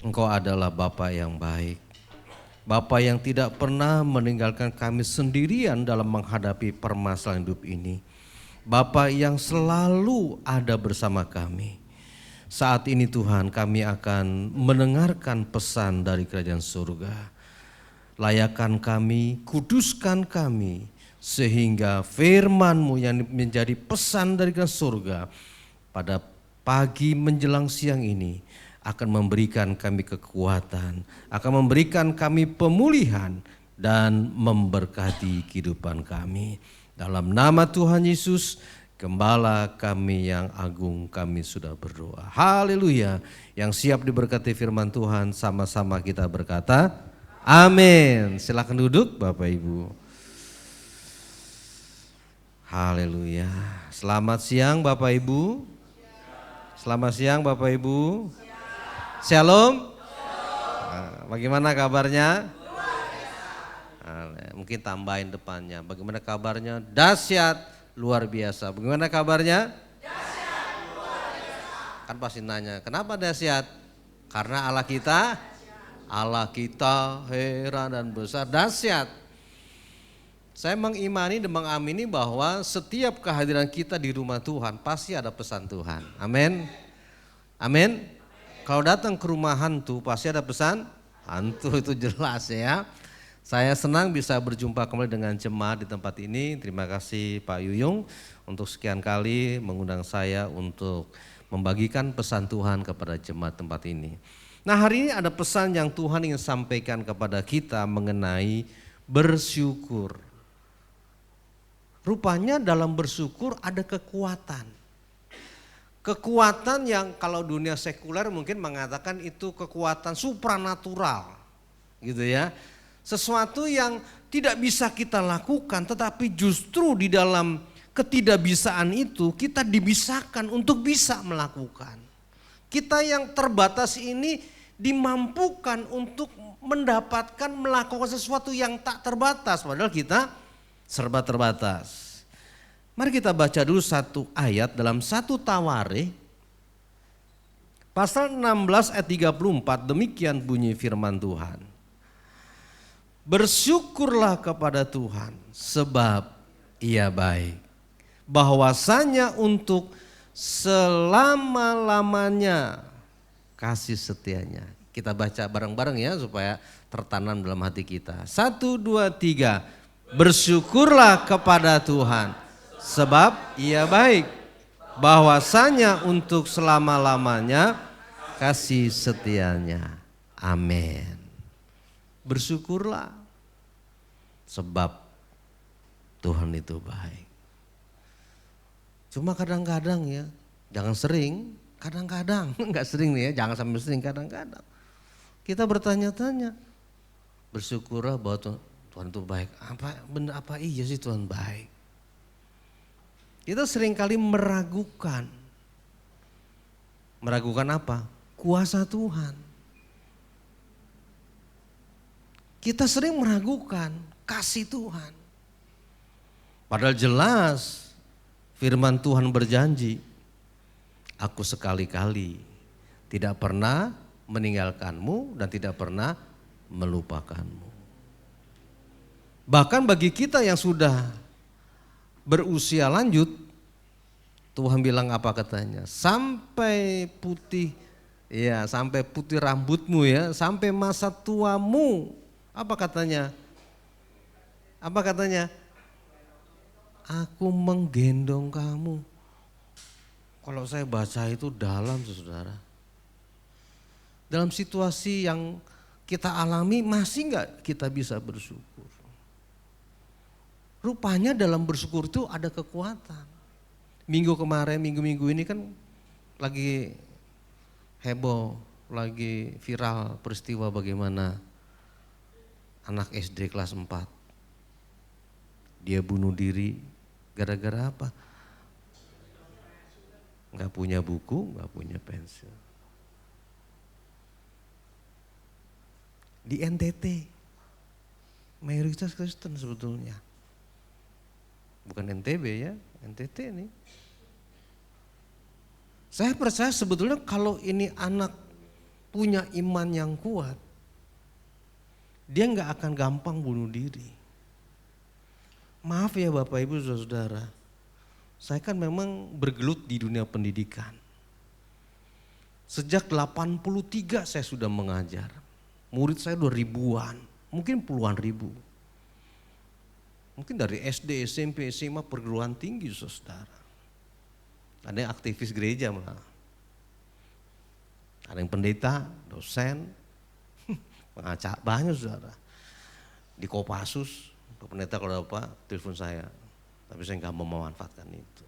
Engkau adalah Bapa yang baik. Bapa yang tidak pernah meninggalkan kami sendirian dalam menghadapi permasalahan hidup ini. Bapa yang selalu ada bersama kami. Saat ini Tuhan, kami akan mendengarkan pesan dari kerajaan surga. Layakan kami, kuduskan kami, sehingga firman-Mu yang menjadi pesan dari kerajaan surga pada pagi menjelang siang ini akan memberikan kami kekuatan, akan memberikan kami pemulihan dan memberkati kehidupan kami. Dalam nama Tuhan Yesus, Gembala kami yang agung, kami sudah berdoa. Haleluya. Yang siap diberkati firman Tuhan, sama-sama kita berkata, amin. Silakan duduk Bapak Ibu. Haleluya. Selamat siang Bapak Ibu. Selamat siang Bapak Ibu. Shalom. Bagaimana kabarnya? Mungkin tambahin depannya. Bagaimana kabarnya? Dahsyat, luar biasa. Bagaimana kabarnya? Dahsyat, luar biasa. Kan pasti nanya, kenapa dahsyat? Karena Allah kita heran dan besar, dahsyat. Saya mengimani dan mengamini bahwa setiap kehadiran kita di rumah Tuhan pasti ada pesan Tuhan. Amin. Amin. Kalau datang ke rumah hantu pasti ada pesan hantu, itu jelas ya. Saya senang bisa berjumpa kembali dengan jemaat di tempat ini. Terima kasih Pak Yuyung untuk sekian kali mengundang saya untuk membagikan pesan Tuhan kepada jemaat tempat ini. Nah, hari ini ada pesan yang Tuhan ingin sampaikan kepada kita mengenai bersyukur. Rupanya dalam bersyukur ada kekuatan. Kekuatan yang kalau dunia sekuler mungkin mengatakan itu kekuatan supranatural gitu ya. Sesuatu yang tidak bisa kita lakukan, tetapi justru di dalam ketidakbisaan itu kita dibisahkan untuk bisa melakukan. Kita yang terbatas ini dimampukan untuk mendapatkan melakukan sesuatu yang tak terbatas, padahal kita serba terbatas. Mari kita baca dulu satu ayat dalam 1 Tawarikh pasal 16 ayat 34, demikian bunyi firman Tuhan. Bersyukurlah kepada Tuhan sebab Ia baik, bahwasanya untuk selama-lamanya kasih setianya. Kita baca bareng-bareng ya supaya tertanam dalam hati kita. 1, 2, 3. Bersyukurlah kepada Tuhan sebab Ia baik, bahwasanya untuk selama-lamanya kasih setianya. Amin. Bersyukurlah sebab Tuhan itu baik. Cuma kadang-kadang ya, jangan sering, kadang-kadang, enggak sering nih ya, jangan sampai sering, kadang-kadang. Kita bertanya-tanya, bersyukurlah bahwa Tuhan itu baik. Apa iya sih Tuhan baik? Kita seringkali meragukan. Meragukan apa? Kuasa Tuhan. Kita sering meragukan kasih Tuhan. Padahal jelas firman Tuhan berjanji, aku sekali-kali tidak pernah meninggalkanmu dan tidak pernah melupakanmu. Bahkan bagi kita yang sudah berusia lanjut, Tuhan bilang apa katanya? Sampai putih rambutmu ya, sampai masa tuamu. Apa katanya? Apa katanya? Aku menggendong kamu. Kalau saya baca itu dalam, saudara. Dalam situasi yang kita alami masih enggak kita bisa bersyukur? Rupanya dalam bersyukur itu ada kekuatan. Minggu kemarin, minggu-minggu ini kan lagi heboh, lagi viral peristiwa bagaimana anak SD kelas 4. Dia bunuh diri gara-gara apa? Enggak punya buku, enggak punya pensil. Di NTT, mayoritas Kristen sebetulnya. Bukan NTB ya, NTT nih. Saya percaya sebetulnya kalau ini anak punya iman yang kuat, dia nggak akan gampang bunuh diri. Maaf ya Bapak Ibu Saudara, saya kan memang bergelut di dunia pendidikan. Sejak 83 saya sudah mengajar. Murid saya udah ribuan, mungkin puluhan ribu. Mungkin dari SD, SMP, SMA, perguruan tinggi saudara. Ada yang aktivis gereja malah. Ada yang pendeta, dosen, pengacara, banyak saudara. Di Kopassus, pendeta kalau ada apa, telepon saya. Tapi saya nggak mau memanfaatkan itu.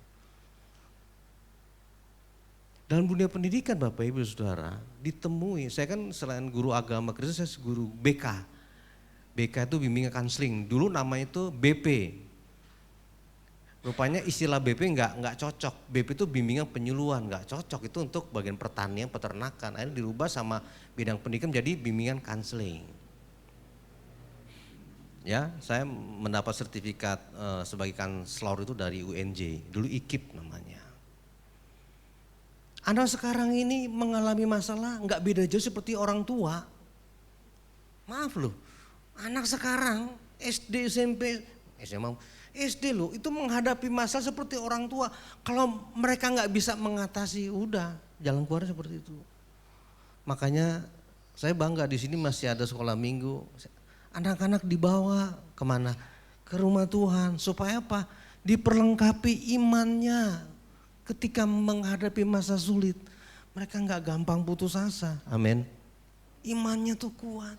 Dalam dunia pendidikan Bapak Ibu Saudara, ditemui, saya kan selain guru agama Kristen, saya guru BK. BK itu bimbingan counseling, dulu namanya itu BP. Rupanya istilah BP nggak cocok, BP itu bimbingan penyuluhan, nggak cocok, itu untuk bagian pertanian, peternakan. Akhirnya dirubah sama bidang pendidikan jadi bimbingan counseling. Ya, saya mendapat sertifikat sebagai konselor itu dari UNJ, dulu IKIP namanya. Anak sekarang ini mengalami masalah nggak beda jauh seperti orang tua. Maaf loh, anak sekarang SD, SMP, SMA, SD loh itu menghadapi masalah seperti orang tua. Kalau mereka nggak bisa mengatasi, udah jalan keluar seperti itu. Makanya saya bangga di sini masih ada sekolah minggu. Anak-anak dibawa kemana? Ke rumah Tuhan supaya apa? Diperlengkapi imannya. Ketika menghadapi masa sulit, mereka nggak gampang putus asa. Amin. Imannya tuh kuat.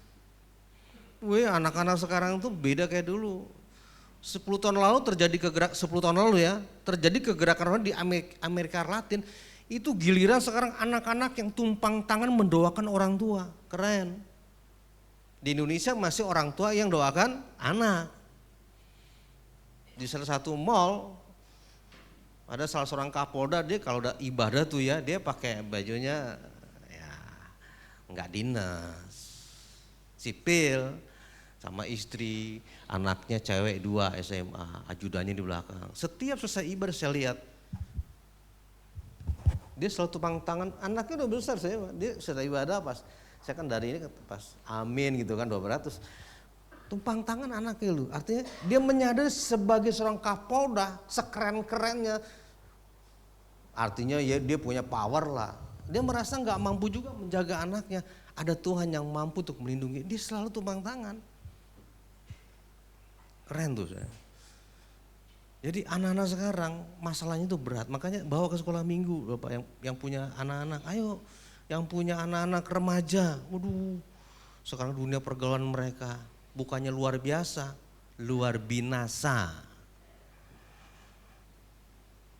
Anak-anak sekarang tuh beda kayak dulu. 10 tahun lalu terjadi 10 tahun lalu ya, terjadi kegerakan di Amerika Latin. Itu giliran sekarang anak-anak yang tumpang tangan mendoakan orang tua. Keren. Di Indonesia masih orang tua yang doakan anak. Di salah satu mall ada salah seorang kapolda, dia kalau udah ibadah tuh ya, dia pakai bajunya ya nggak dinas, sipil, sama istri, anaknya cewek 2 SMA, ajudannya di belakang. Setiap selesai ibadah saya lihat, dia selalu tumpang tangan, anaknya udah besar, dia selesai ibadah pas, saya kan dari ini pas amin gitu kan 200. Tumpang tangan anaknya lu, artinya dia menyadari sebagai seorang kapolda sekeren-kerennya, artinya ya dia punya power lah. Dia merasa nggak mampu juga menjaga anaknya, ada Tuhan yang mampu untuk melindungi, dia selalu tumpang tangan. Keren tuh saya. Jadi anak-anak sekarang masalahnya itu berat, makanya bawa ke sekolah minggu Bapak yang punya anak-anak, ayo yang punya anak-anak remaja, waduh sekarang dunia pergaulan mereka bukannya luar biasa, luar binasa.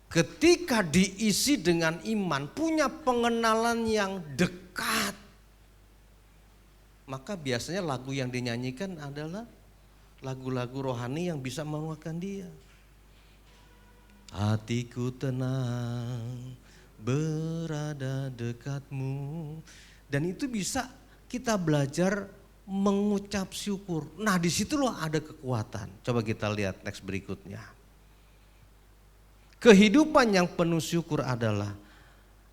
Ketika diisi dengan iman, punya pengenalan yang dekat, maka biasanya lagu yang dinyanyikan adalah lagu-lagu rohani yang bisa menguatkan dia. Hatiku tenang berada dekatmu, dan itu bisa kita belajar mengucap syukur. Nah di situ loh ada kekuatan. Coba kita lihat next berikutnya. Kehidupan yang penuh syukur adalah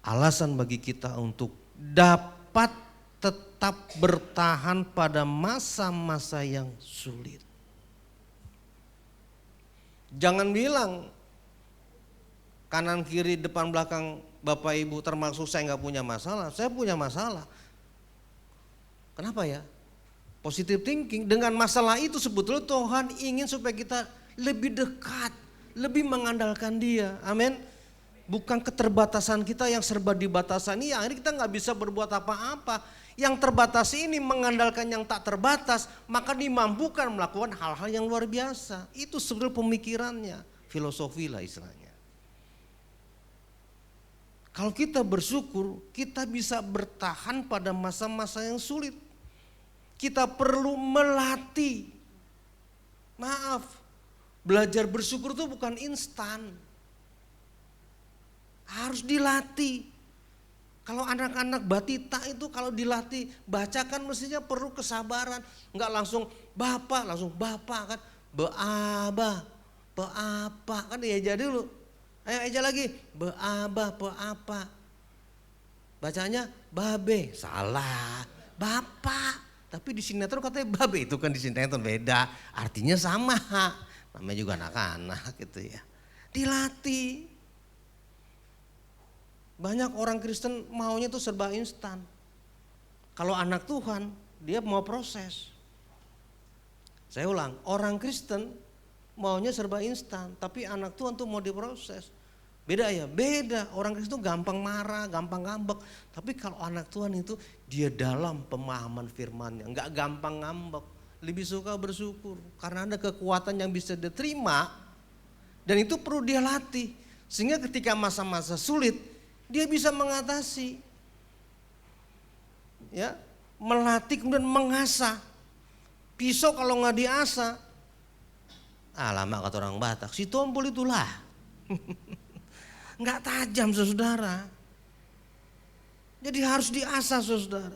alasan bagi kita untuk dapat tetap bertahan pada masa-masa yang sulit. Jangan bilang kanan kiri depan belakang Bapak Ibu termasuk saya nggak punya masalah. Saya punya masalah. Kenapa ya? Positive thinking, dengan masalah itu sebetulnya Tuhan ingin supaya kita lebih dekat, lebih mengandalkan Dia. Amin. Bukan keterbatasan kita yang serba dibatasan ini, akhirnya kita nggak bisa berbuat apa-apa. Yang terbatas ini mengandalkan yang tak terbatas, maka dimampukan melakukan hal-hal yang luar biasa. Itu sebetulnya pemikirannya, filosofi lah istilahnya. Kalau kita bersyukur, kita bisa bertahan pada masa-masa yang sulit. Kita perlu melatih. Maaf, belajar bersyukur itu bukan instan. Harus dilatih. Kalau anak-anak batita itu kalau dilatih bacakan mestinya perlu kesabaran. Enggak langsung bapak kan. Beaba, beapa kan ya jadi dulu. Ayo eja lagi, beaba, beapa. Bacanya babe, salah. Bapak. Tapi di sinetron katanya babe, itu kan di sinetron beda. Artinya sama. Namanya juga anak-anak gitu ya. Dilatih. Banyak orang Kristen maunya tuh serba instan. Kalau anak Tuhan, dia mau proses. Saya ulang, orang Kristen maunya serba instan, tapi anak Tuhan tuh mau diproses. Beda ya, beda. Orang Kristen tuh gampang marah, gampang ngambek. Tapi kalau anak Tuhan itu dia dalam pemahaman firman-Nya, enggak gampang ngambek. Lebih suka bersyukur karena ada kekuatan yang bisa diterima dan itu perlu dia latih. Sehingga ketika masa-masa sulit, dia bisa mengatasi. Ya, melatih kemudian mengasah. Pisau kalau nggak diasah, lama kata orang Batak, si tombol itulah. Nggak tajam saudara. Jadi harus diasah saudara.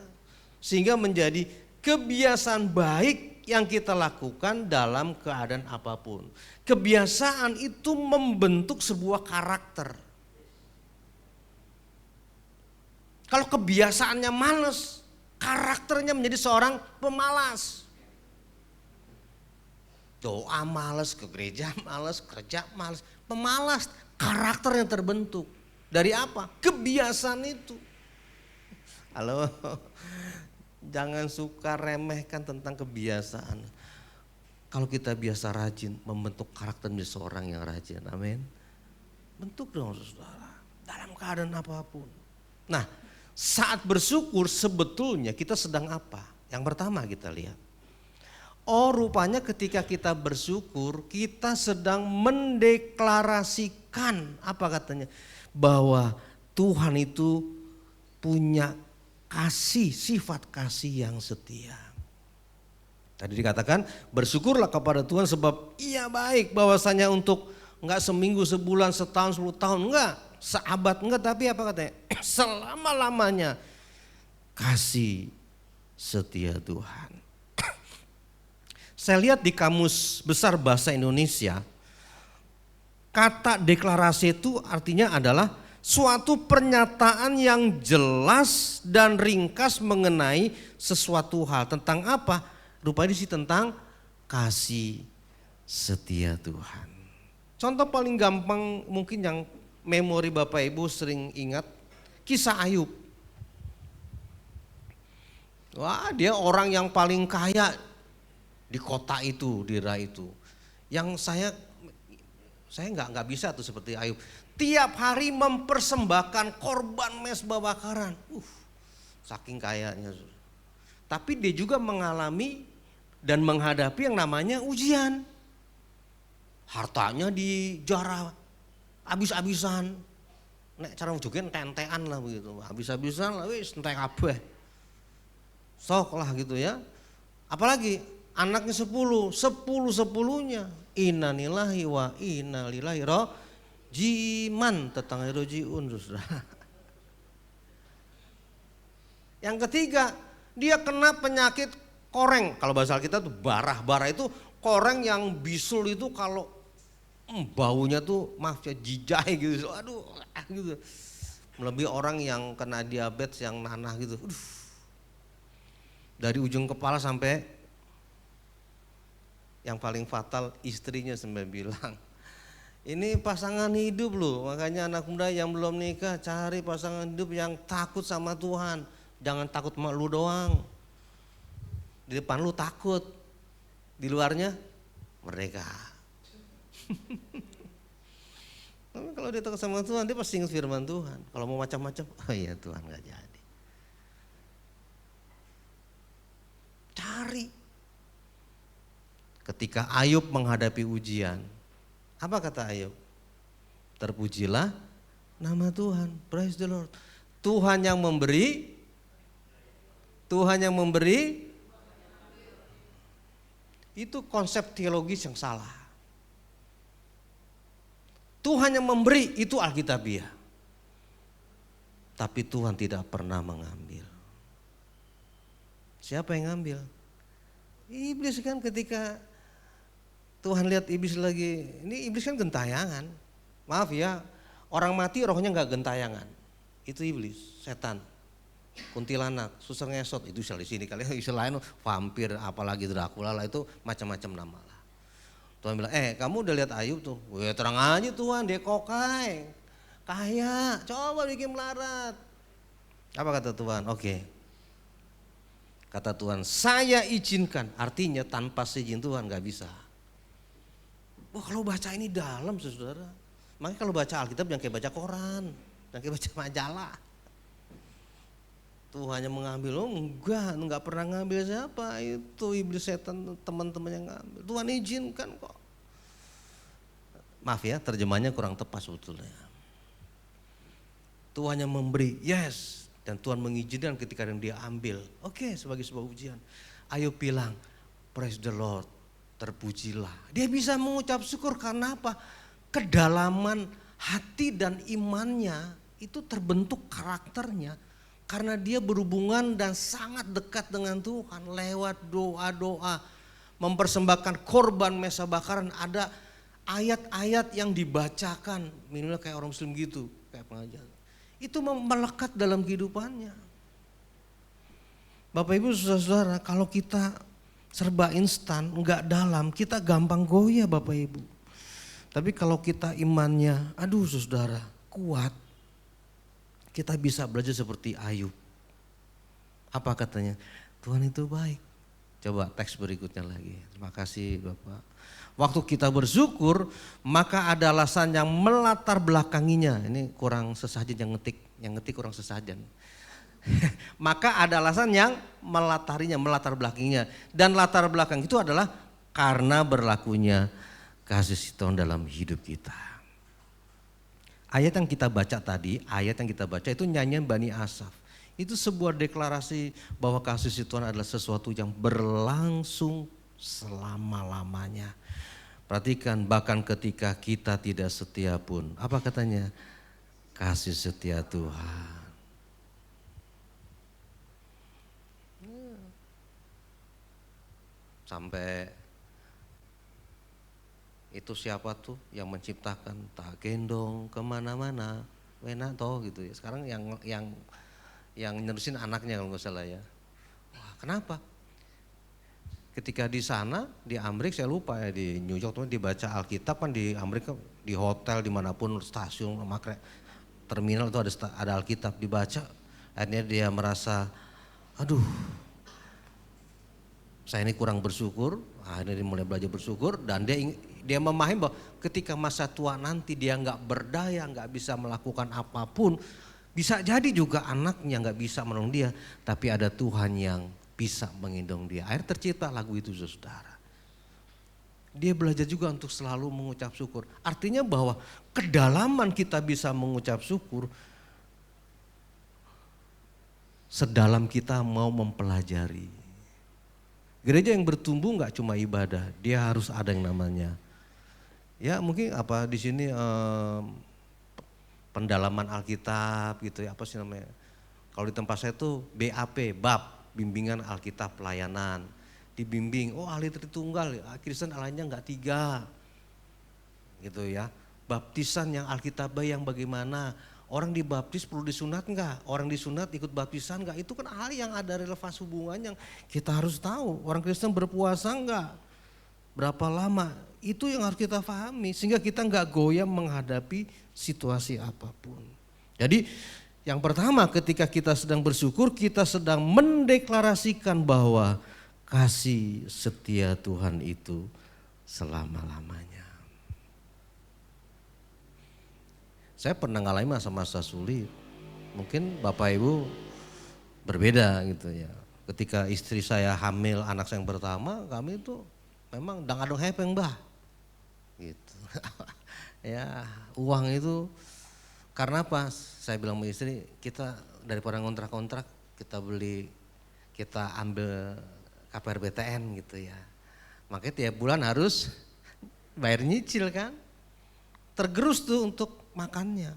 Sehingga menjadi kebiasaan baik yang kita lakukan dalam keadaan apapun. Kebiasaan itu membentuk sebuah karakter. Kalau kebiasaannya malas, karakternya menjadi seorang pemalas. Doa malas, ke gereja malas, kerja malas, pemalas. Karakter yang terbentuk. Dari apa? Kebiasaan itu. Halo, jangan suka remehkan tentang kebiasaan. Kalau kita biasa rajin, membentuk karakter menjadi seorang yang rajin. Amin. Bentuk dong saudara, dalam keadaan apapun. Nah, saat bersyukur sebetulnya kita sedang apa? Yang pertama kita lihat. Oh rupanya ketika kita bersyukur kita sedang mendeklarasikan apa katanya? Bahwa Tuhan itu punya kasih, sifat kasih yang setia. Tadi dikatakan bersyukurlah kepada Tuhan sebab Ia baik, bahwasanya untuk enggak seminggu, sebulan, setahun, 10 tahun, enggak, seabad enggak, tapi apa katanya? Selama-lamanya kasih setia Tuhan. Saya lihat di Kamus Besar Bahasa Indonesia, kata deklarasi itu artinya adalah suatu pernyataan yang jelas dan ringkas mengenai sesuatu hal. Tentang apa? Rupanya sih tentang kasih setia Tuhan. Contoh paling gampang mungkin yang memori Bapak Ibu sering ingat, kisah Ayub. Wah, dia orang yang paling kaya di kota itu, di daerah itu. Yang saya nggak bisa tuh seperti Ayub. Tiap hari mempersembahkan korban mezbah bakaran. Saking kayanya. Tapi dia juga mengalami dan menghadapi yang namanya ujian. Hartanya dijarah habis-habisan. Nek cara nunjukin tentean lah begitu. Habis-habisan lah wis entek kabeh. Sok lah gitu ya. Apalagi anaknya 10-10-nya. Innalillahi wa inna ilaihi raji'un, tetangga rojiun saudara. Yang ketiga, dia kena penyakit koreng. Kalau bahasa kita tuh barah. Barah itu koreng yang bisul itu kalau baunya tuh maaf ya jijai gitu. Aduh gitu. Melebihi orang yang kena diabetes yang nanah gitu. Dari ujung kepala sampai yang paling fatal istrinya sampai bilang, ini pasangan hidup loh, makanya anak muda yang belum nikah cari pasangan hidup yang takut sama Tuhan. Jangan takut sama lu doang. Di depan lu takut, di luarnya merdeka. Tapi kalau dia takut sama Tuhan, dia pasti ingat firman Tuhan. Kalau mau macam-macam, oh iya Tuhan gak jadi. Cari. Ketika Ayub menghadapi ujian, apa kata Ayub? Terpujilah nama Tuhan, praise the Lord. Tuhan yang memberi, Tuhan yang memberi, itu konsep teologis yang salah. Tuhan yang memberi itu Alkitabiah. Tapi Tuhan tidak pernah mengambil. Siapa yang ngambil? Iblis kan ketika Tuhan lihat iblis lagi, ini iblis kan gentayangan. Maaf ya, orang mati rohnya gak gentayangan. Itu iblis, setan. kuntilanak, susah ngesot, itu istilah di sini kali, istilah lain vampir, apalagi Dracula lah, itu macam-macam nama lah. Tuhan bilang, kamu udah lihat Ayub tuh? Wah, terang aja Tuhan, dia kokai, kaya, coba bikin melarat. Apa kata Tuhan? Oke. Kata Tuhan, saya izinkan, artinya tanpa seizin Tuhan gak bisa. Wah, kalau baca ini dalam saudara. Makanya kalau baca Alkitab jangan kayak baca koran, jangan kayak baca majalah. Tuhannya mengambil, enggak pernah ngambil siapa, itu iblis setan teman-teman yang ngambil. Tuhan izinkan kok. Maaf ya, terjemahnya kurang tepat sebetulnya. Tuhan yang memberi, yes, dan Tuhan mengizinkan ketika yang dia ambil. Oke, sebagai sebuah ujian. Ayub bilang, praise the Lord, terpujilah. Dia bisa mengucap syukur karena apa? Kedalaman hati dan imannya itu terbentuk karakternya. Karena dia berhubungan dan sangat dekat dengan Tuhan lewat doa-doa, mempersembahkan korban mesa bakaran. Ada ayat-ayat yang dibacakan, minimal kayak orang Muslim gitu, kayak pengajar. Itu melekat dalam kehidupannya. Bapak Ibu saudara-saudara, kalau kita serba instan, enggak dalam, kita gampang goyah Bapak Ibu. Tapi kalau kita imannya, aduh saudara, kuat, kita bisa belajar seperti Ayub. Apa katanya? Tuhan itu baik. Coba teks berikutnya lagi. Terima kasih Bapak. Waktu kita bersyukur, maka ada alasan yang melatar belakanginya. Ini kurang sesajen yang ngetik kurang sesajen. Maka ada alasan yang melatar belakanginya. Dan latar belakang itu adalah karena berlakunya kasih Tuhan dalam hidup kita. Ayat yang kita baca tadi, itu nyanyian Bani Asaf. Itu sebuah deklarasi bahwa kasih Tuhan adalah sesuatu yang berlangsung selama-lamanya. Perhatikan, bahkan ketika kita tidak setia pun, apa katanya? Kasih setia Tuhan. Sampai itu siapa tuh yang menciptakan, tak gendong kemana-mana, enak toh gitu ya. Sekarang yang nerusin anaknya kalau nggak salah ya. Wah, kenapa? Ketika di sana di Amerika, saya lupa ya, di New York tuh dibaca Alkitab kan, di Amerika di hotel dimanapun, stasiun, terminal itu ada Alkitab dibaca. Akhirnya dia merasa, aduh, saya ini kurang bersyukur. Akhirnya dia mulai belajar bersyukur dan dia memahami bahwa ketika masa tua nanti dia nggak berdaya, nggak bisa melakukan apapun, bisa jadi juga anaknya nggak bisa menolong dia, tapi ada Tuhan yang bisa menggendong dia. Akhirnya tercipta lagu itu saudara. Dia belajar juga untuk selalu mengucap syukur. Artinya bahwa kedalaman kita bisa mengucap syukur, sedalam kita mau mempelajari. Gereja yang bertumbuh nggak cuma ibadah, dia harus ada yang namanya, ya mungkin apa di sini pendalaman Alkitab gitu ya, apa sih namanya? Kalau di tempat saya tuh BAP, bab bimbingan Alkitab pelayanan, dibimbing. Oh, ahli Tritunggal, Kristen Allahnya nggak tiga, gitu ya. Baptisan yang Alkitab yang bagaimana? Orang dibaptis perlu disunat enggak? Orang disunat ikut baptisan enggak? Itu kan hal yang ada relevansi hubungan yang kita harus tahu. Orang Kristen berpuasa enggak? Berapa lama? Itu yang harus kita pahami sehingga kita enggak goyah menghadapi situasi apapun. Jadi yang pertama, ketika kita sedang bersyukur, kita sedang mendeklarasikan bahwa kasih setia Tuhan itu selama-lamanya. Saya pernah ngalamin masa-masa sulit. Mungkin Bapak Ibu berbeda gitu ya. Ketika istri saya hamil anak saya yang pertama, kami itu memang dang-adong hepeng bah. Gitu. Ya, uang itu karena apa? Saya bilang sama istri, kita daripada ngontrak-kontrak, kita ambil KPR-BTN gitu ya. Makanya tiap bulan harus bayar nyicil kan. Tergerus tuh untuk makannya.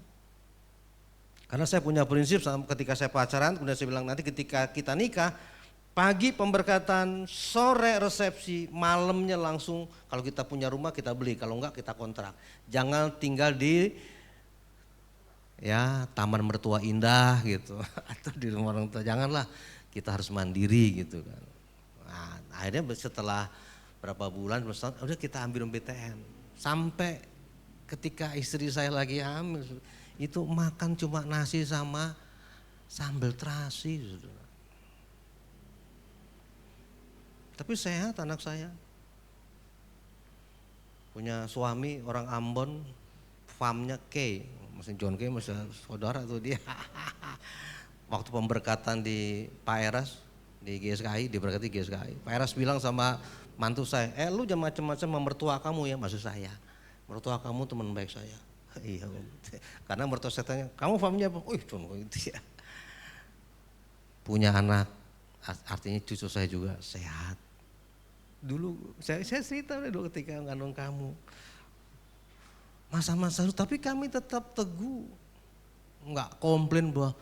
Karena saya punya prinsip ketika saya pacaran, kemudian saya bilang nanti ketika kita nikah, pagi pemberkatan, sore resepsi, malamnya langsung kalau kita punya rumah kita beli, kalau enggak kita kontrak. Jangan tinggal di ya taman mertua indah gitu atau di rumah orang tua, janganlah, kita harus mandiri gitu kan. Nah, akhirnya setelah berapa bulan udah kita ambil PTN, sampai ketika istri saya lagi hamil itu makan cuma nasi sama sambal terasi, saudara. Tapi sehat anak saya, punya suami orang Ambon, farmnya K, masih John K, masih saudara tuh dia. Waktu pemberkatan di Pak Eras di GSKI, diberkati GSKI, Pak Eras bilang sama mantu saya, lu jangan macam-macam sama mertua kamu ya, maksud saya, mertua kamu teman baik saya. Iya, karena mertua saya tanya, kamu farmnya apa? John K itu ya. Punya anak, artinya cucu saya juga sehat. Dulu saya cerita dulu ketika mengandung kamu, masa-masa itu, tapi kami tetap teguh, nggak komplain bahwa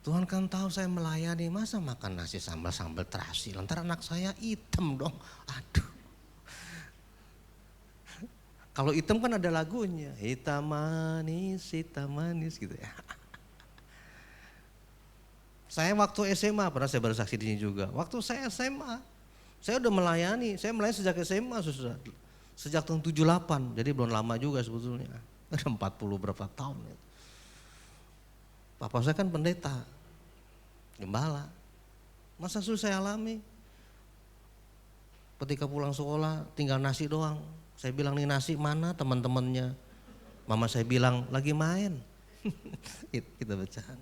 Tuhan kan tahu saya melayani, masa makan nasi sambal terasi, lantar anak saya hitam dong, aduh. Kalau hitam kan ada lagunya, hitam manis gitu ya. Saya waktu SMA, pernah saya bersaksi di sini juga, waktu saya SMA, saya udah melayani, sejak SMA, saudara. Sejak tahun 78, jadi belum lama juga sebetulnya. Ada 40 berapa tahun. Papa saya kan pendeta, gembala. Masa susah saya alami? Ketika pulang sekolah tinggal nasi doang. Saya bilang, nih nasi mana teman-temannya? Mama saya bilang, lagi main. Kita bercanda.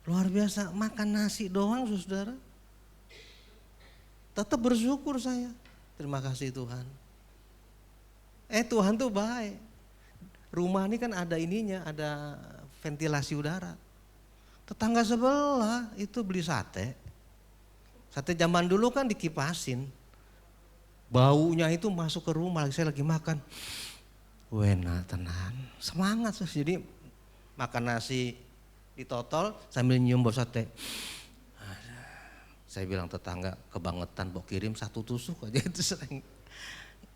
Luar biasa, makan nasi doang, saudara. Tetap bersyukur saya. Terima kasih Tuhan. Tuhan tuh baik. Rumah ini kan ada ininya, ada ventilasi udara. Tetangga sebelah itu beli sate. Sate zaman dulu kan dikipasin. Baunya itu masuk ke rumah, saya lagi makan. Wena tenan, semangat. Jadi makan nasi ditotol sambil nyium bau sate. Saya bilang tetangga, kebangetan, bawa kirim 1 tusuk aja itu sering.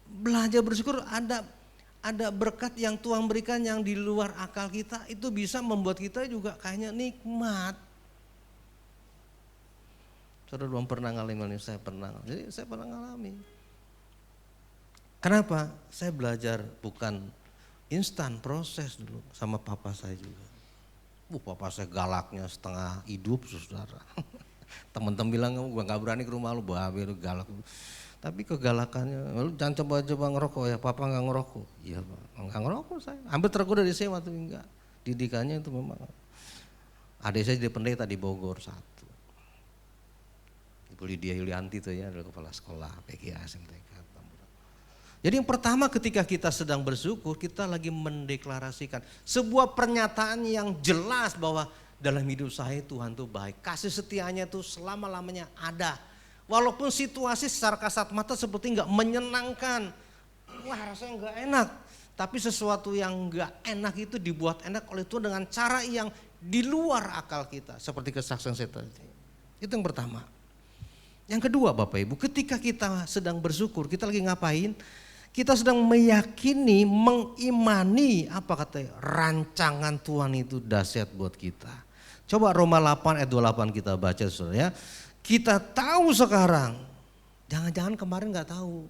Belajar bersyukur, ada berkat yang Tuhan berikan yang di luar akal kita, itu bisa membuat kita juga kayaknya nikmat. Saudara belum pernah ngalamin, saya pernah. Jadi saya pernah ngalami. Kenapa? Saya belajar bukan instan, proses dulu sama papa saya juga. Papa saya galaknya setengah hidup, saudara. Teman-teman bilang, kamu gak berani ke rumah lu, babe lu galak. Tapi kegalakannya, lu jangan coba-coba ngerokok ya, papa gak ngerokok. Iya Pak, gak ngerokok saya. Hampir tergoda di SMA tuh enggak. Didikannya itu memang. Adik saya jadi pendeta di Bogor 1. Ibu Lydia Yulianti tuh ya, adalah kepala sekolah PGA SMTK. Jadi yang pertama ketika kita sedang bersyukur, kita lagi mendeklarasikan sebuah pernyataan yang jelas bahwa dalam hidup saya Tuhan tuh baik. Kasih setianya tuh selama-lamanya ada. Walaupun situasi secara kasat mata seperti enggak menyenangkan. Wah rasanya enggak enak. Tapi sesuatu yang enggak enak itu dibuat enak oleh Tuhan dengan cara yang di luar akal kita. Seperti kesaksian saya tadi. Itu yang pertama. Yang kedua Bapak Ibu, ketika kita sedang bersyukur, kita lagi ngapain? Kita sedang meyakini, mengimani apa katanya, rancangan Tuhan itu dahsyat buat kita. Coba Roma 8 ayat 28 kita baca saudara ya. Kita tahu sekarang, jangan-jangan kemarin gak tahu.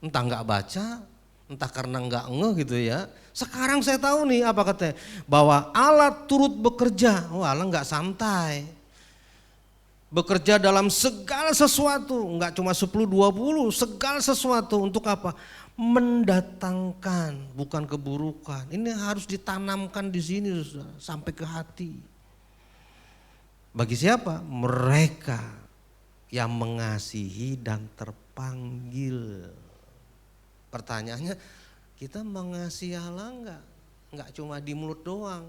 Entah gak baca, entah karena gak ngeh gitu ya. Sekarang saya tahu nih apa katanya, bahwa Allah turut bekerja. Oh Allah gak santai. Bekerja dalam segala sesuatu, enggak cuma 10-20, segala sesuatu untuk apa? Mendatangkan, bukan keburukan. Ini harus ditanamkan di sini sampai ke hati. Bagi siapa? Mereka yang mengasihi dan terpanggil. Pertanyaannya, kita mengasihi Allah enggak? Enggak cuma di mulut doang.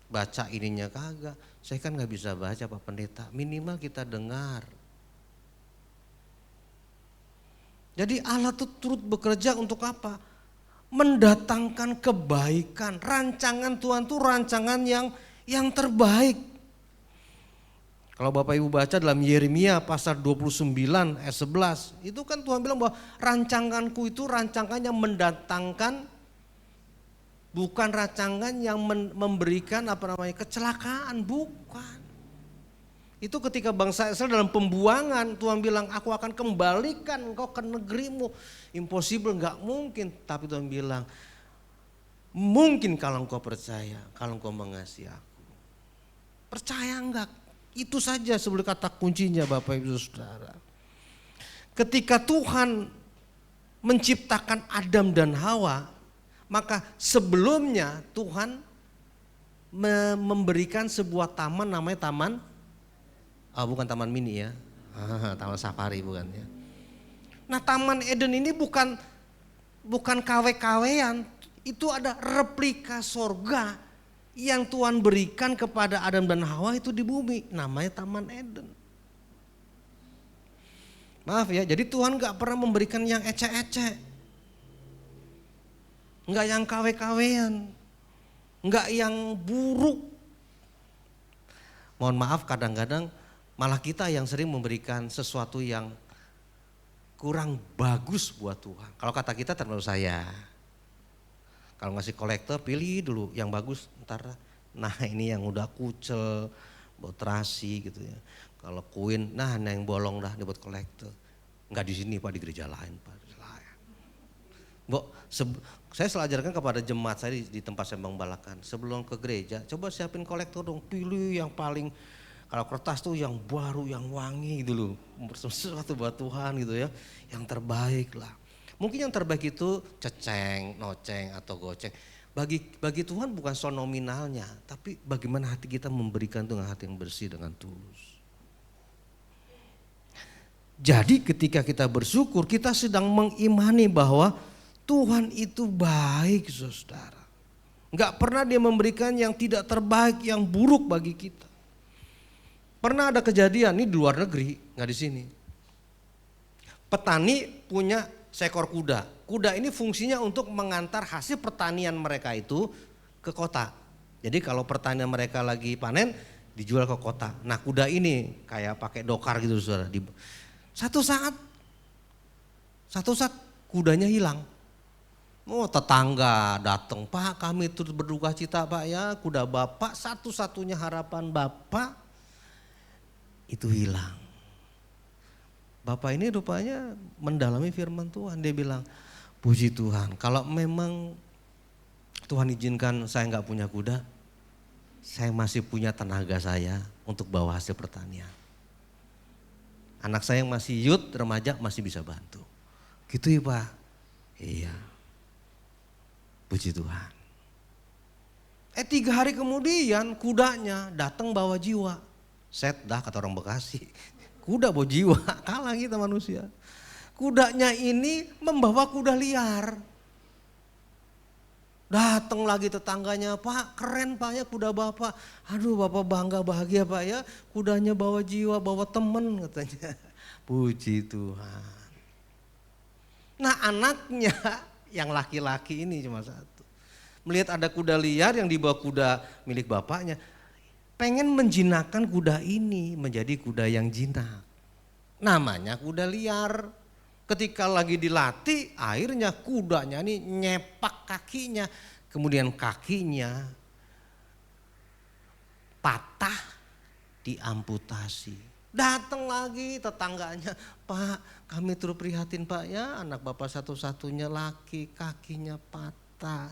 Baca ininya kagak. Saya kan gak bisa baca Pak Pendeta, minimal kita dengar. Jadi Allah tuh turut bekerja untuk apa? Mendatangkan kebaikan. Rancangan Tuhan tuh rancangan yang terbaik. Kalau Bapak Ibu baca dalam Yeremia pasal 29 ayat 11, itu kan Tuhan bilang bahwa rancanganku itu rancangan yang mendatangkan bukan rancangan yang memberikan kecelakaan, bukan. Itu ketika bangsa Israel dalam pembuangan, Tuhan bilang, aku akan kembalikan engkau ke negerimu. Impossible, nggak mungkin. Tapi Tuhan bilang, mungkin kalau engkau percaya, kalau engkau mengasihi aku. Percaya enggak? Itu saja sebelum kata kuncinya Bapak Ibu Saudara. Ketika Tuhan menciptakan Adam dan Hawa, maka sebelumnya Tuhan memberikan sebuah taman namanya bukan taman mini ya, taman safari bukan ya. Nah, Taman Eden ini bukan KW-KWan, itu ada replika sorga yang Tuhan berikan kepada Adam dan Hawa itu di bumi, namanya Taman Eden. Maaf ya, jadi Tuhan gak pernah memberikan yang ecek-ecek, gak yang KW-KWan, gak yang buruk. Mohon maaf, kadang-kadang malah kita yang sering memberikan sesuatu yang kurang bagus buat Tuhan. Kalau kata kita termasuk saya. Kalau ngasih kolektor pilih dulu yang bagus, ntar nah ini yang udah kucel, buat terasi gitu ya. Kalau kuin, nah yang bolong dah buat kolektor. Enggak di sini Pak, di gereja lain Pak. Saya selalu ajarkan kepada jemaat saya di tempat Sembang Balakan. Sebelum ke gereja, coba siapin kolektor dong, pilih yang paling, kalau kertas tuh yang baru, yang wangi gitu loh. Sesuatu buat Tuhan gitu ya, yang terbaik lah. Mungkin yang terbaik itu ceceng, noceng atau goceng. Bagi Tuhan bukan soal nominalnya, tapi bagaimana hati kita memberikan dengan hati yang bersih dengan tulus. Jadi ketika kita bersyukur, kita sedang mengimani bahwa Tuhan itu baik saudara. Enggak pernah dia memberikan yang tidak terbaik, yang buruk bagi kita. Pernah ada kejadian, ini di luar negeri, nggak di sini. Petani punya seekor kuda. Kuda ini fungsinya untuk mengantar hasil pertanian mereka itu ke kota. Jadi kalau pertanian mereka lagi panen, dijual ke kota. Nah kuda ini kayak pakai dokar gitu saudara. Satu saat kudanya hilang. Oh tetangga datang, Pak kami turut berduka cita Pak ya, kuda Bapak satu-satunya harapan Bapak itu hilang. Bapak ini rupanya mendalami firman Tuhan, dia bilang, puji Tuhan kalau memang Tuhan izinkan saya nggak punya kuda, saya masih punya tenaga saya untuk bawa hasil pertanian. Anak saya yang masih youth, remaja masih bisa bantu. Gitu ya Pak? Iya. Puji Tuhan. 3 hari kemudian kudanya datang bawa jiwa. Set dah kata orang Bekasi. Kuda bawa jiwa, kalah kita manusia. Kudanya ini membawa kuda liar. Datang lagi tetangganya, Pak keren Pak ya kuda Bapak. Aduh Bapak bangga bahagia Pak ya, kudanya bawa jiwa, bawa temen katanya. Puji Tuhan. Nah anaknya yang laki-laki ini cuma satu. Melihat ada kuda liar yang dibawa kuda milik bapaknya. Pengen menjinakkan kuda ini menjadi kuda yang jinak. Namanya kuda liar. Ketika lagi dilatih akhirnya kudanya ini nyepak kakinya. Kemudian kakinya patah diamputasi. Datang lagi tetangganya, Pak kami turut prihatin Pak ya, anak Bapak satu-satunya laki kakinya patah.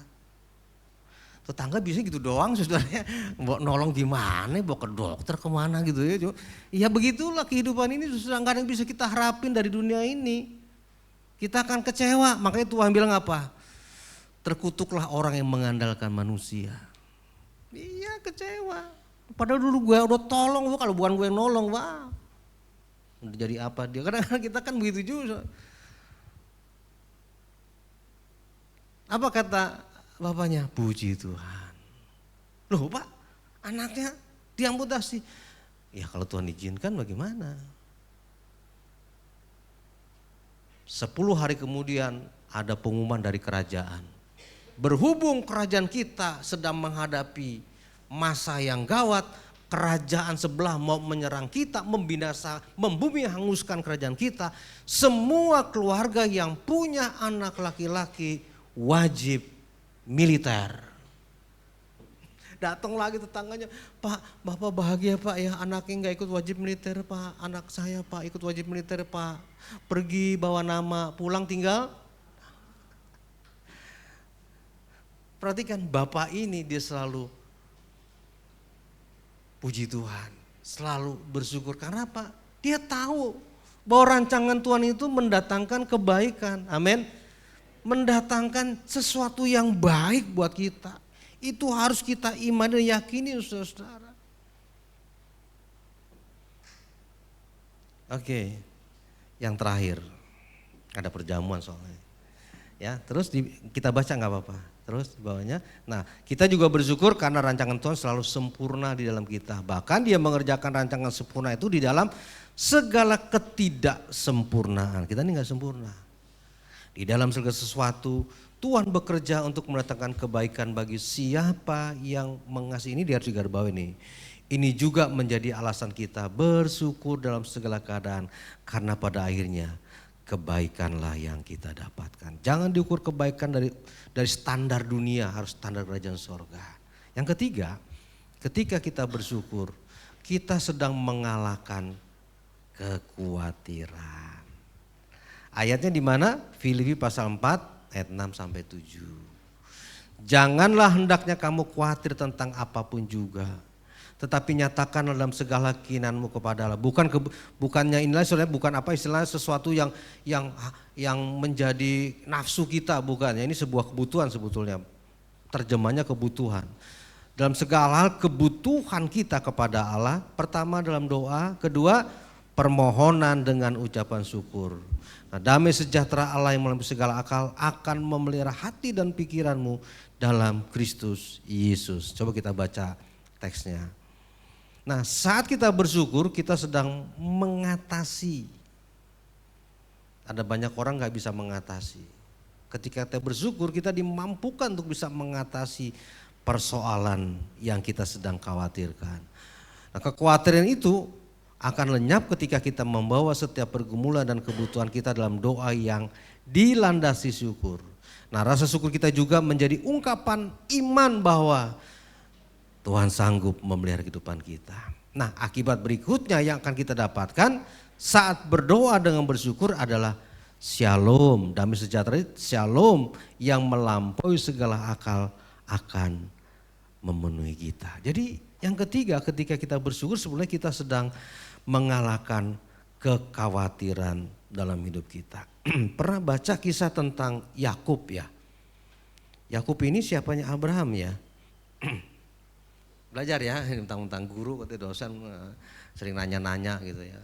Tetangga biasanya gitu doang saudaranya, mau nolong gimana, bawa ke dokter kemana gitu ya. Ya begitulah kehidupan ini susah, gak ada yang bisa kita harapin dari dunia ini. Kita akan kecewa, makanya Tuhan bilang apa? Terkutuklah orang yang mengandalkan manusia. Iya kecewa, padahal dulu gue udah tolong, kalau bukan gue yang nolong, wah udah jadi apa dia, kadang-kadang kita kan begitu juga. Apa kata bapaknya? Puji Tuhan. Loh Pak, anaknya diamputasi. Ya kalau Tuhan izinkan bagaimana? 10 hari kemudian ada pengumuman dari kerajaan. Berhubung kerajaan kita sedang menghadapi masa yang gawat, kerajaan sebelah mau menyerang kita, membinasa, membumi hanguskan kerajaan kita. Semua keluarga yang punya anak laki-laki wajib militer. Datang lagi tetangganya, Pak, Bapak bahagia Pak ya, anaknya nggak ikut wajib militer Pak, anak saya Pak ikut wajib militer Pak, pergi bawa nama, pulang tinggal. Perhatikan Bapak ini dia selalu puji Tuhan, selalu bersyukur. Karena apa? Dia tahu bahwa rancangan Tuhan itu mendatangkan kebaikan, amin. Mendatangkan sesuatu yang baik buat kita. Itu harus kita imani dan yakini, saudara. Oke, yang terakhir ada perjamuan soalnya. Ya, terus kita baca nggak apa-apa. Terus di bawahnya, nah kita juga bersyukur karena rancangan Tuhan selalu sempurna di dalam kita. Bahkan dia mengerjakan rancangan sempurna itu di dalam segala ketidaksempurnaan. Kita ini nggak sempurna. Di dalam segala sesuatu Tuhan bekerja untuk mendatangkan kebaikan bagi siapa yang mengasihi. Ini dia harus digarisbawahi nih. Ini juga menjadi alasan kita bersyukur dalam segala keadaan. Karena pada akhirnya kebaikanlah yang kita dapatkan. Jangan diukur kebaikan dari standar dunia, harus standar kerajaan sorga. Yang ketiga, ketika kita bersyukur, kita sedang mengalahkan kekhawatiran. Ayatnya di mana? Filipi pasal 4 ayat 6 sampai 7. Janganlah hendaknya kamu khawatir tentang apapun juga, tetapi nyatakanlah dalam segala keinginanmu kepada Allah. Bukannya inilah sebenarnya bukan apa istilahnya sesuatu yang menjadi nafsu kita, bukan. Ini sebuah kebutuhan sebetulnya. Terjemahnya kebutuhan. Dalam segala hal kebutuhan kita kepada Allah, pertama dalam doa, kedua permohonan dengan ucapan syukur. Nah, damai sejahtera Allah yang melampaui segala akal akan memelihara hati dan pikiranmu dalam Kristus Yesus. Coba kita baca teksnya. Nah, saat kita bersyukur kita sedang mengatasi. Ada banyak orang gak bisa mengatasi. Ketika kita bersyukur kita dimampukan untuk bisa mengatasi persoalan yang kita sedang khawatirkan. Nah, kekhawatiran itu akan lenyap ketika kita membawa setiap pergumulan dan kebutuhan kita dalam doa yang dilandasi syukur. Nah, rasa syukur kita juga menjadi ungkapan iman bahwa Tuhan sanggup memelihara kehidupan kita. Nah, akibat berikutnya yang akan kita dapatkan saat berdoa dengan bersyukur adalah shalom, damai sejahtera, shalom yang melampaui segala akal akan memenuhi kita. Jadi yang ketiga, ketika kita bersyukur sebenarnya kita sedang mengalahkan kekhawatiran dalam hidup kita. Pernah baca kisah tentang Yakub ya? Yakub ini siapanya Abraham ya? Belajar ya, tentang guru, katanya dosen sering nanya-nanya gitu ya.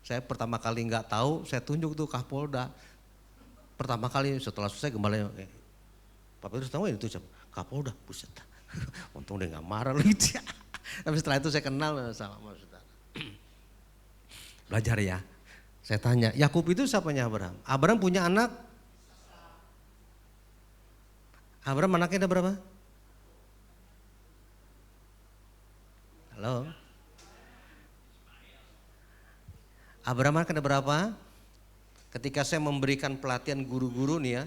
Saya pertama kali nggak tahu, saya tunjuk tuh Kapolda. Pertama kali setelah selesai kembali, Pak Petrus tahu itu Kapolda, buset. Untung dia nggak marah gitu ya. Tapi setelah itu saya kenal sama saudara. Belajar ya. Saya tanya, Yakub itu siapanya Abraham? Abraham punya anak? Abraham anaknya ada berapa? Halo? Abraham anaknya ada berapa? Ketika saya memberikan pelatihan guru-guru nih ya,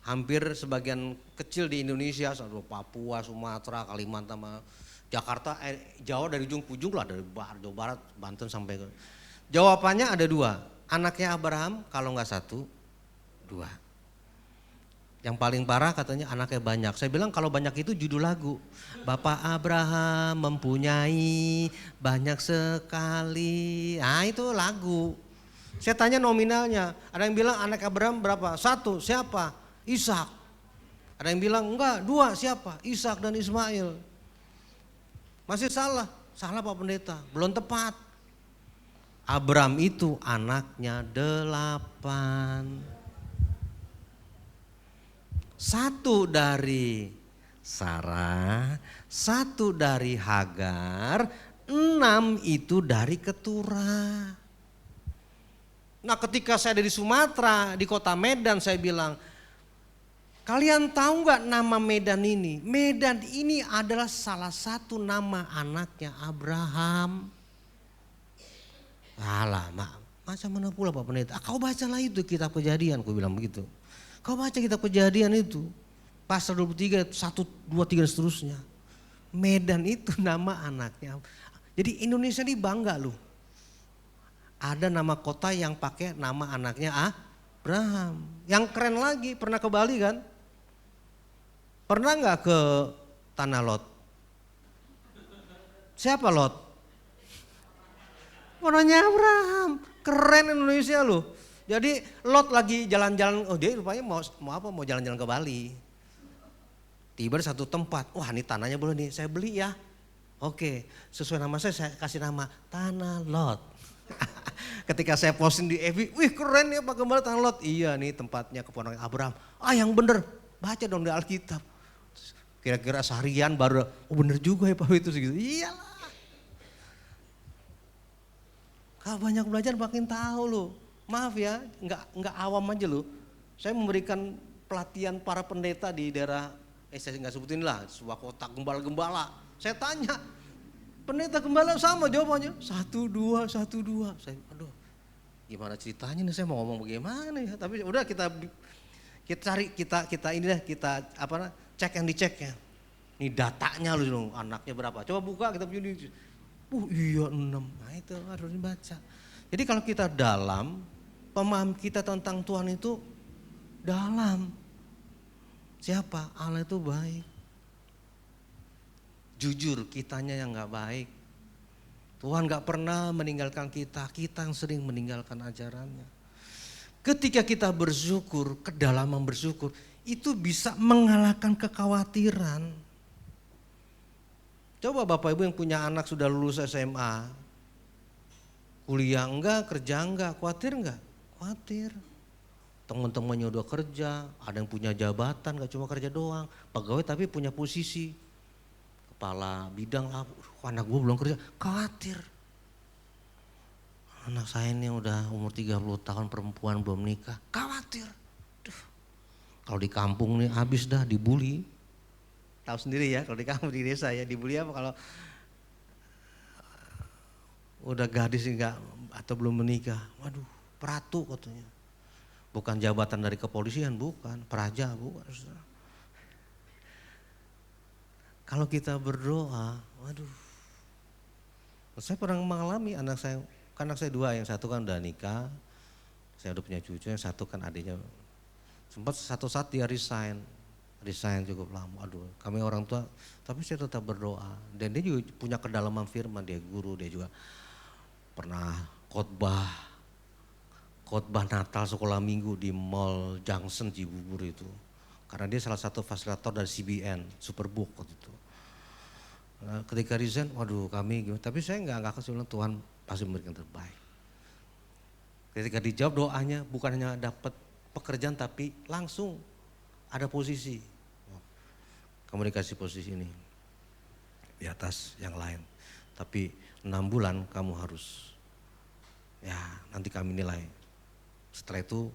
hampir sebagian kecil di Indonesia, Papua, Sumatera, Kalimantan, Jakarta, Jawa dari ujung ke ujung lah, dari Jawa Barat, Banten sampai ke. Jawabannya ada dua, anaknya Abraham kalau nggak satu, dua. Yang paling parah katanya anaknya banyak. Saya bilang kalau banyak itu judul lagu. Bapak Abraham mempunyai banyak sekali. Nah itu lagu. Saya tanya nominalnya, ada yang bilang anak Abraham berapa? Satu, siapa? Ishak. Ada yang bilang enggak, dua, siapa? Ishak dan Ismail. Masih salah Pak Pendeta, belum tepat. Abraham itu anaknya 8. Satu dari Sarah, satu dari Hagar, 6 itu dari Keturah. Nah ketika saya dari Sumatera, di kota Medan saya bilang, kalian tahu nggak nama Medan ini? Medan ini adalah salah satu nama anaknya Abraham. Alah, macam mana pula Pak Pendeta? Kau bacalah itu kitab Kejadian, aku bilang begitu. Kau baca kitab Kejadian itu, pasal 23, 1, 2, 3 dan seterusnya. Medan itu nama anaknya. Jadi Indonesia ini bangga loh. Ada nama kota yang pakai nama anaknya Abraham. Yang keren lagi, pernah ke Bali kan? Pernah nggak ke Tanah Lot? Siapa Lot? Namanya Abraham. Keren Indonesia loh. Jadi Lot lagi jalan-jalan, oh dia rupanya mau jalan-jalan ke Bali. Tiba di satu tempat, wah ini tanahnya boleh nih, saya beli ya. Oke, sesuai nama saya kasih nama Tanah Lot. Ketika saya posting di FB, wih keren ya Pak Gembala Tanah Lot. Iya nih tempatnya keponakan Abraham. Yang bener, baca dong di Alkitab. Kira-kira seharian baru, oh bener juga ya Pak itu segitu. Iyalah. Kalau banyak belajar makin tahu loh. Maaf ya, nggak awam aja loh. Saya memberikan pelatihan para pendeta di daerah, saya nggak sebutin lah, sebuah kota gembala-gembala. Saya tanya, pendeta gembala sama jawabannya, 1, 2, 1, 2. Saya, aduh, gimana ceritanya nih? Saya mau ngomong bagaimana ya? Tapi udah kita cari, kita ini deh, kita cek yang dicek ya. Ini datanya loh, anaknya berapa? Coba buka kita punya. Iya 6. Nah itu harus dibaca. Jadi kalau kita dalam, pemahaman kita tentang Tuhan itu dalam. Siapa? Allah itu baik. Jujur kitanya yang gak baik. Tuhan gak pernah meninggalkan kita, kita yang sering meninggalkan ajarannya. Ketika kita bersyukur, kedalaman bersyukur, itu bisa mengalahkan kekhawatiran. Coba Bapak Ibu yang punya anak sudah lulus SMA, kuliah enggak, kerja enggak, khawatir enggak? Khawatir. Teman-temannya udah kerja, ada yang punya jabatan, gak cuma kerja doang, pegawai tapi punya posisi. Kepala bidang, anak gue belum kerja, khawatir. Anak saya ini udah umur 30 tahun perempuan belum nikah, khawatir. Duh, kalau di kampung nih habis dah dibully. Tahu sendiri ya kalau di kampung di desa ya dibully apa kalau udah gadis enggak atau belum menikah. Waduh, peratu katanya. Bukan jabatan dari kepolisian, bukan, peraja, bukan. Kalau kita berdoa, waduh. Saya pernah mengalami anak saya 2, yang satu kan udah nikah. Saya udah punya cucu, yang satu kan adiknya. Sempat satu saat dia resign cukup lama. Aduh, kami orang tua, tapi saya tetap berdoa. Dan dia juga punya kedalaman firman, dia guru, dia juga pernah khotbah Natal sekolah minggu di Mall Junction Cibubur itu. Karena dia salah satu fasilitator dari CBN, Superbook waktu itu. Nah, ketika resign, waduh kami gimana, tapi saya enggak kasih bilang Tuhan pasti memberikan terbaik. Ketika dijawab doanya bukan hanya dapat pekerjaan tapi langsung ada posisi. Kamu dikasih posisi ini di atas yang lain. Tapi 6 bulan kamu harus, ya nanti kami nilai. Setelah itu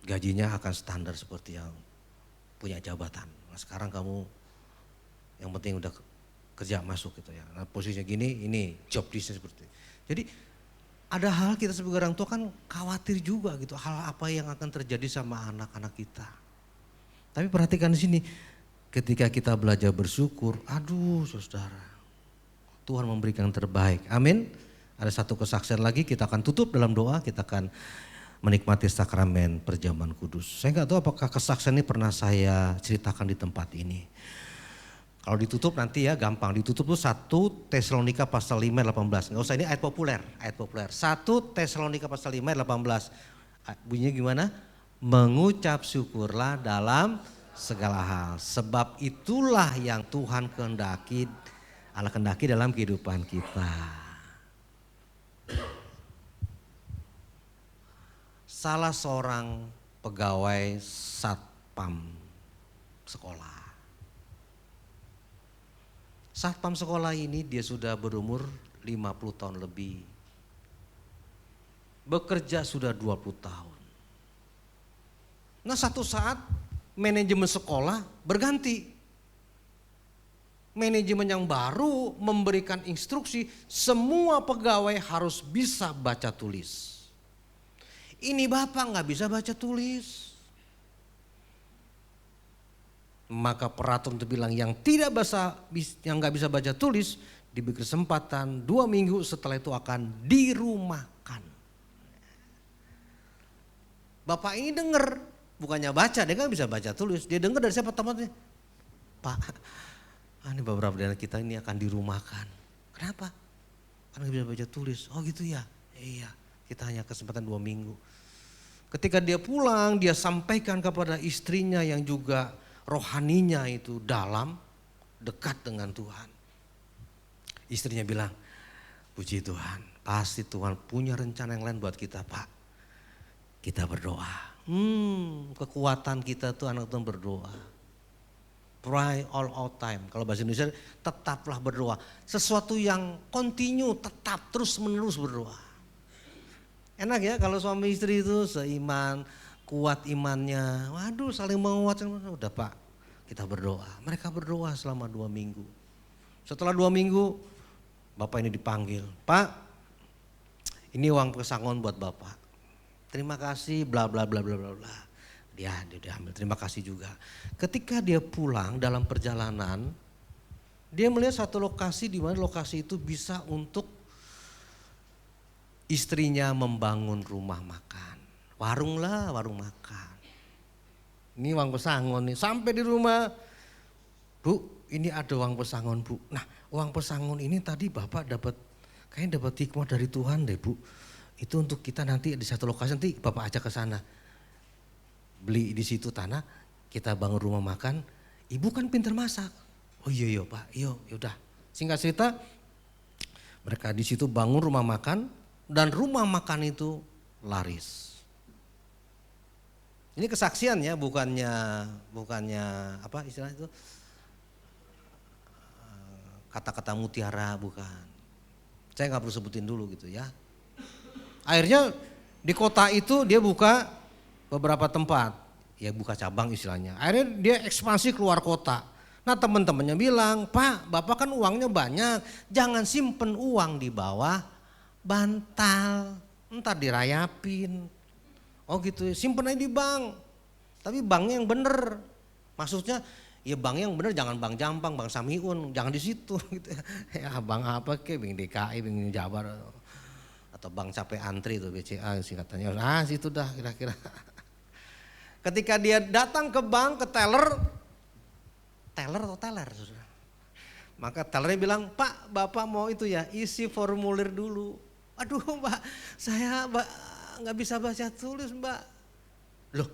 gajinya akan standar seperti yang punya jabatan. Nah, sekarang kamu yang penting udah kerja masuk gitu ya. Nah, posisinya gini, ini job desk seperti. Jadi ada hal kita sebagai orang tua kan khawatir juga gitu, hal apa yang akan terjadi sama anak-anak kita. Tapi perhatikan di sini, ketika kita belajar bersyukur, aduh saudara, Tuhan memberikan yang terbaik. Amin. Ada satu kesaksian lagi, kita akan tutup dalam doa, kita akan menikmati sakramen perjamuan kudus. Saya nggak tahu apakah kesaksian ini pernah saya ceritakan di tempat ini. Kalau ditutup nanti ya gampang, ditutup tuh 1 Tesalonika pasal 5 ayat 18. Nggak usah, ini ayat populer. 1 Tesalonika pasal 5 ayat 18. Bunyinya gimana? Mengucap syukurlah dalam segala hal. Sebab itulah yang Tuhan kehendaki, Allah kehendaki dalam kehidupan kita. Salah seorang pegawai satpam sekolah. Satpam sekolah ini dia sudah berumur 50 tahun lebih. Bekerja sudah 20 tahun. Nah satu saat manajemen sekolah berganti. Manajemen yang baru memberikan instruksi semua pegawai harus bisa baca tulis. Ini bapak gak bisa baca tulis. Maka peraturan itu bilang yang nggak bisa baca tulis diberi kesempatan 2 minggu, setelah itu akan dirumahkan. Bapak ini dengar, bukannya baca, dia kan bisa baca tulis. Dia dengar dari siapa temannya? Pak, ini beberapa dari kita ini akan dirumahkan. Kenapa? Karena bisa baca tulis. Oh gitu ya? Iya, kita hanya kesempatan 2 minggu. Ketika dia pulang, dia sampaikan kepada istrinya yang juga rohaninya itu dalam, dekat dengan Tuhan. Istrinya bilang, puji Tuhan, pasti Tuhan punya rencana yang lain buat kita, Pak. Kita berdoa. Kekuatan kita tuh anak Tuhan berdoa. Pray all out time. Kalau bahasa Indonesia, tetaplah berdoa. Sesuatu yang continue, tetap terus menerus berdoa. Enak ya kalau suami istri itu seiman, kuat imannya. Waduh, saling menguatkan. Udah Pak, kita berdoa. Mereka berdoa selama 2 minggu. Setelah 2 minggu, Bapak ini dipanggil. Pak, ini uang pesangon buat Bapak. Terima kasih, bla bla bla bla bla bla. Dia ambil, terima kasih juga. Ketika dia pulang dalam perjalanan, dia melihat satu lokasi di mana lokasi itu bisa untuk istrinya membangun rumah makan. Warung makan. Ini uang pesangon nih, sampai di rumah. Bu, ini ada uang pesangon Bu. Nah, uang pesangon ini tadi Bapak kayaknya dapat hikmah dari Tuhan deh Bu. Itu untuk kita nanti di satu lokasi, nanti Bapak ajak ke sana. Beli di situ tanah, kita bangun rumah makan. Ibu kan pintar masak. Oh iya Pak, yaudah. Singkat cerita, mereka di situ bangun rumah makan dan rumah makan itu laris. Ini kesaksian ya, bukannya apa istilah itu, kata-kata mutiara, bukan. Saya nggak perlu sebutin dulu gitu ya. Akhirnya di kota itu dia buka beberapa tempat, ya buka cabang istilahnya. Akhirnya dia ekspansi keluar kota. Nah teman-temannya bilang, Pak, Bapak kan uangnya banyak, jangan simpen uang di bawah bantal, ntar dirayapin. Oh gitu, simpen aja di bank, tapi banknya yang bener. Maksudnya ya bank yang bener, jangan bank Jampang, bank Samiun, jangan di situ. Gitu. Ya bank apa ke, bank DKI, bank Jabar, atau bank capek antri itu BCA singkatannya. Nah situ dah kira-kira. Ketika dia datang ke bank, ke teller atau teller, maka tellernya bilang, Pak, Bapak mau itu ya, isi formulir dulu. Aduh Mbak, saya nggak bisa baca tulis Mbak. Loh,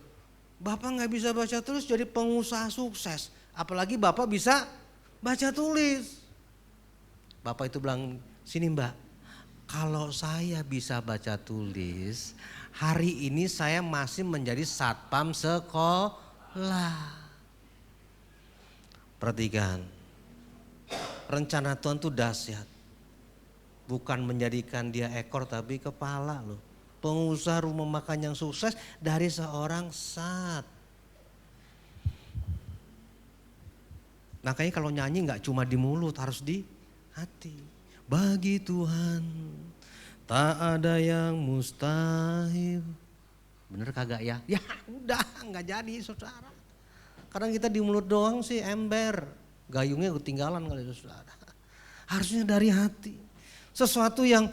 Bapak nggak bisa baca tulis jadi pengusaha sukses, apalagi Bapak bisa baca tulis. Bapak itu bilang, sini Mbak, kalau saya bisa baca tulis, hari ini saya masih menjadi satpam sekolah. Perhatikan, rencana Tuhan itu dahsyat. Bukan menjadikan dia ekor tapi kepala loh. Pengusaha rumah makan yang sukses dari seorang sat. Makanya kalau nyanyi gak cuma di mulut, harus di hati. Bagi Tuhan tak ada yang mustahil. Bener kagak ya? Ya udah gak jadi saudara. Kadang kita di mulut doang sih ember. Gayungnya ketinggalan kali saudara. Harusnya dari hati. Sesuatu yang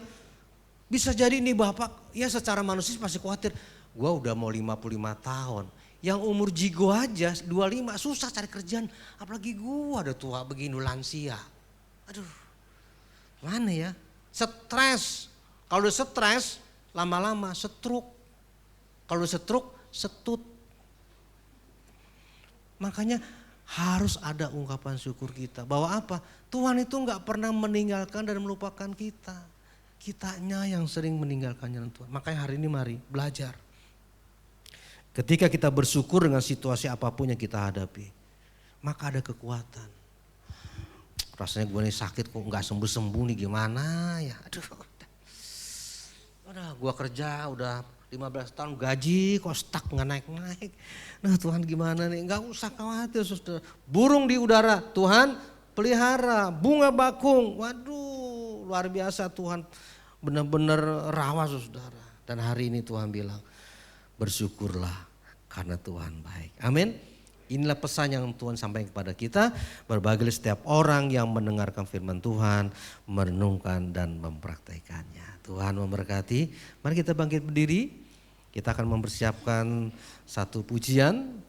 bisa jadi nih Bapak, ya secara manusia pasti khawatir. Gua udah mau 55 tahun. Yang umur jigo aja 25 susah cari kerjaan. Apalagi gua ada tua begini lansia. Aduh mana ya? Stres. Kalau udah stres lama-lama stroke. Kalau udah stroke setut. Makanya harus ada ungkapan syukur kita. Bahwa apa? Tuhan itu gak pernah meninggalkan dan melupakan kita. Kitanya yang sering meninggalkan jalan Tuhan. Makanya hari ini mari belajar. Ketika kita bersyukur dengan situasi apapun yang kita hadapi, maka ada kekuatan. Rasanya gue nih sakit kok gak sembuh-sembuh nih, gimana ya. Aduh udah gue kerja udah 15 tahun gaji kok stuck gak naik-naik. Nah Tuhan gimana nih, gak usah khawatir saudara. Burung di udara Tuhan pelihara, bunga bakung, waduh luar biasa Tuhan benar-benar rawat saudara. Dan hari ini Tuhan bilang bersyukurlah karena Tuhan baik. Amin. Inilah pesan yang Tuhan sampaikan kepada kita. Berbahagia setiap orang yang mendengarkan firman Tuhan, merenungkan dan mempraktikkannya. Tuhan memberkati. Mari kita bangkit berdiri. Kita akan mempersiapkan satu pujian.